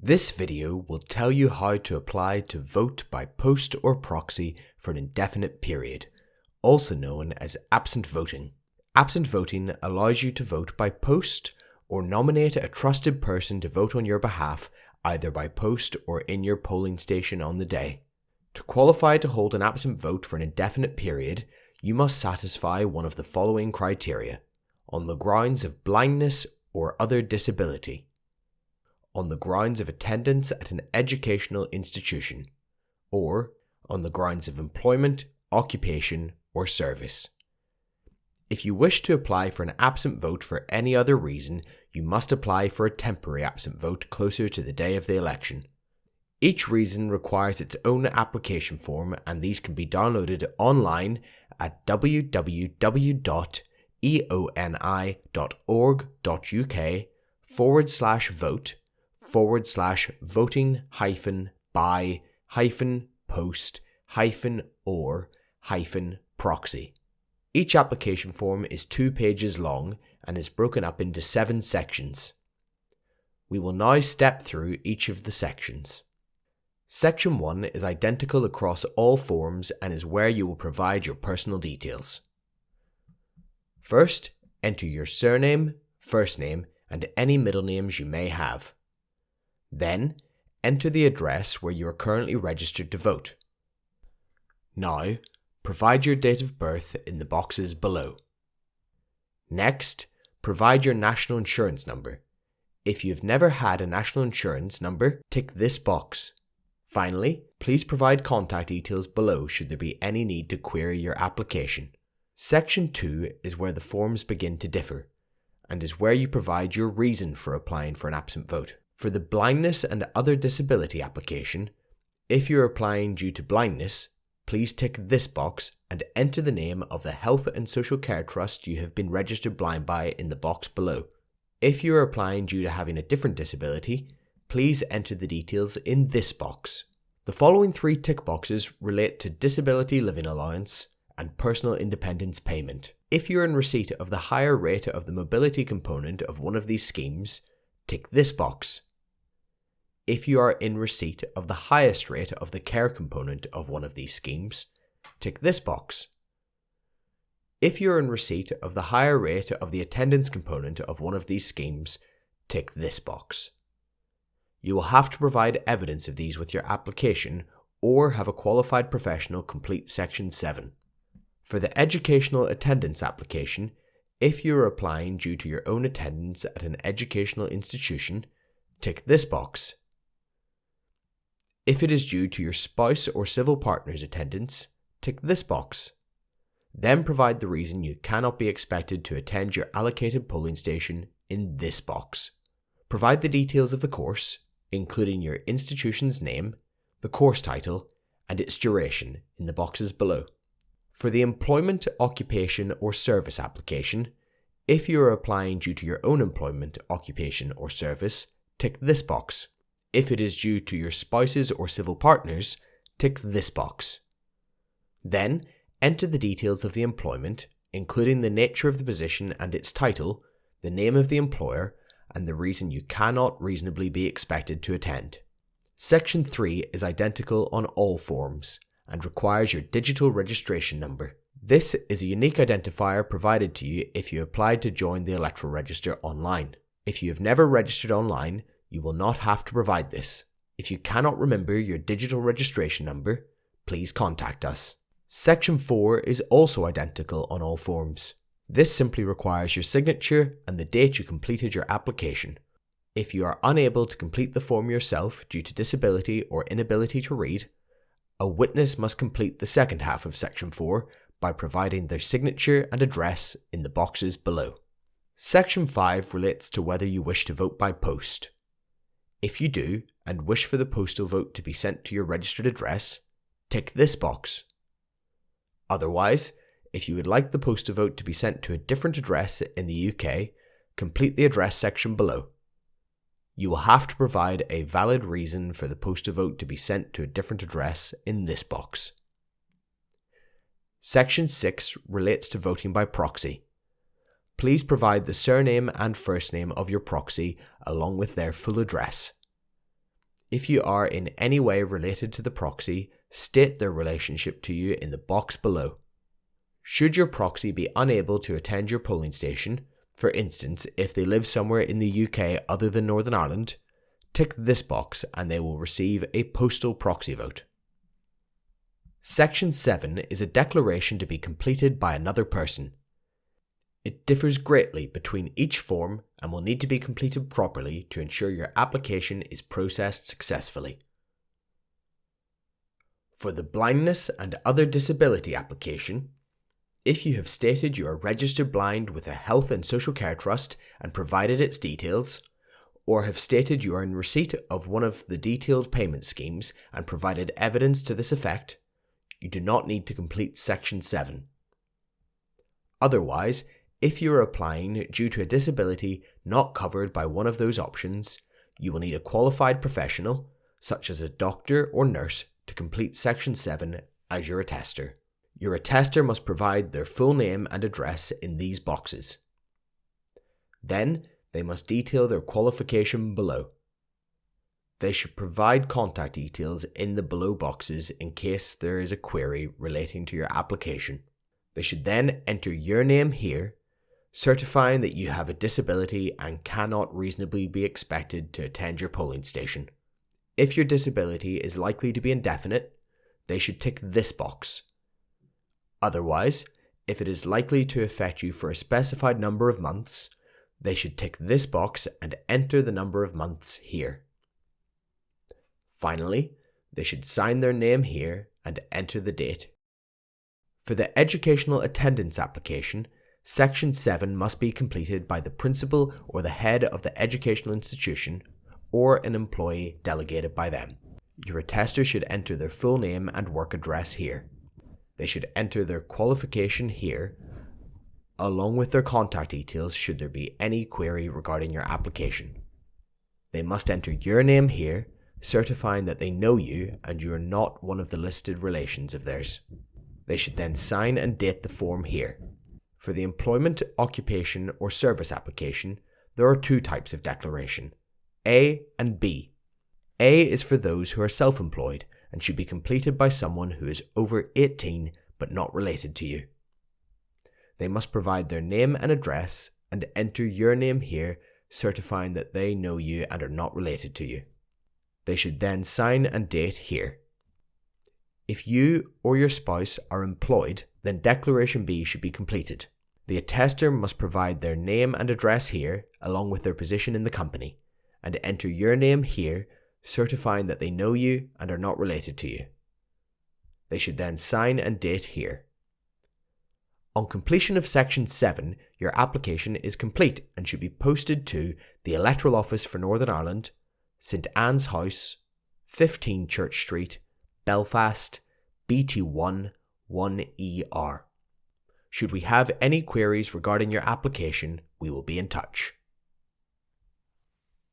This video will tell you how to apply to vote by post or proxy for an indefinite period, also known as absent voting. Absent voting allows you to vote by post or nominate a trusted person to vote on your behalf either by post or in your polling station on the day. To qualify to hold an absent vote for an indefinite period, you must satisfy one of the following criteria: on the grounds of blindness or other disability, on the grounds of attendance at an educational institution, or on the grounds of employment, occupation, or service. If you wish to apply for an absent vote for any other reason, you must apply for a temporary absent vote closer to the day of the election. Each reason requires its own application form, and these can be downloaded online at www.eoni.org.uk/voting-vote-by-post-or-proxy. Each application form is 2 pages long and is broken up into 7 sections. We will now step through each of the sections. Section 1 is identical across all forms and is where you will provide your personal details. First, enter your surname, first name, and any middle names you may have. Then, enter the address where you are currently registered to vote. Now, provide your date of birth in the boxes below. Next, provide your national insurance number. If you have never had a national insurance number, tick this box. Finally, please provide contact details below should there be any need to query your application. Section 2 is where the forms begin to differ, and is where you provide your reason for applying for an absent vote. For the blindness and other disability application, if you are applying due to blindness, please tick this box and enter the name of the Health and Social Care Trust you have been registered blind by in the box below. If you are applying due to having a different disability, please enter the details in this box. The following 3 tick boxes relate to disability living allowance and personal independence payment. If you are in receipt of the higher rate of the mobility component of one of these schemes, tick this box. If you are in receipt of the highest rate of the care component of one of these schemes, tick this box. If you are in receipt of the higher rate of the attendance component of one of these schemes, tick this box. You will have to provide evidence of these with your application or have a qualified professional complete Section 7. For the educational attendance application, if you are applying due to your own attendance at an educational institution, tick this box. If it is due to your spouse or civil partner's attendance, tick this box. Then provide the reason you cannot be expected to attend your allocated polling station in this box. Provide the details of the course, including your institution's name, the course title, and its duration in the boxes below. For the employment, occupation, or service application, if you are applying due to your own employment, occupation, or service, tick this box. If it is due to your spouse's or civil partner's, tick this box. Then, enter the details of the employment, including the nature of the position and its title, the name of the employer, and the reason you cannot reasonably be expected to attend. Section 3 is identical on all forms and requires your digital registration number. This is a unique identifier provided to you if you applied to join the electoral register online. If you have never registered online, you will not have to provide this. If you cannot remember your digital registration number, please contact us. Section 4 is also identical on all forms. This simply requires your signature and the date you completed your application. If you are unable to complete the form yourself due to disability or inability to read, a witness must complete the second half of Section 4 by providing their signature and address in the boxes below. Section 5 relates to whether you wish to vote by post. If you do and wish for the postal vote to be sent to your registered address, tick this box. Otherwise, if you would like the postal vote to be sent to a different address in the UK, complete the address section below. You will have to provide a valid reason for the postal vote to be sent to a different address in this box. Section 6 relates to voting by proxy. Please provide the surname and first name of your proxy along with their full address. If you are in any way related to the proxy, state their relationship to you in the box below. Should your proxy be unable to attend your polling station, for instance if they live somewhere in the UK other than Northern Ireland, tick this box and they will receive a postal proxy vote. Section 7 is a declaration to be completed by another person. It differs greatly between each form and will need to be completed properly to ensure your application is processed successfully. For the blindness and other disability application, if you have stated you are registered blind with a health and social care trust and provided its details, or have stated you are in receipt of one of the detailed payment schemes and provided evidence to this effect, you do not need to complete Section 7. Otherwise, if you are applying due to a disability not covered by one of those options, you will need a qualified professional, such as a doctor or nurse, to complete Section 7 as your attester. Your attester must provide their full name and address in these boxes. Then, they must detail their qualification below. They should provide contact details in the below boxes in case there is a query relating to your application. They should then enter your name here, certifying that you have a disability and cannot reasonably be expected to attend your polling station. If your disability is likely to be indefinite, they should tick this box. Otherwise, if it is likely to affect you for a specified number of months, they should tick this box and enter the number of months here. Finally, they should sign their name here and enter the date. For the educational attendance application, Section 7 must be completed by the principal or the head of the educational institution or an employee delegated by them. Your attester should enter their full name and work address here. They should enter their qualification here, along with their contact details should there be any query regarding your application. They must enter your name here, certifying that they know you and you are not one of the listed relations of theirs. They should then sign and date the form here. For the employment, occupation, or service application, there are two types of declaration, A and B. A is for those who are self-employed and should be completed by someone who is over 18 but not related to you. They must provide their name and address and enter your name here, certifying that they know you and are not related to you. They should then sign and date here. If you or your spouse are employed, then Declaration B should be completed. The attester must provide their name and address here, along with their position in the company, and enter your name here, certifying that they know you and are not related to you. They should then sign and date here. On completion of Section 7, your application is complete and should be posted to the Electoral Office for Northern Ireland, St Anne's House, 15 Church Street, Belfast, BT1 1ER. Should we have any queries regarding your application, we will be in touch.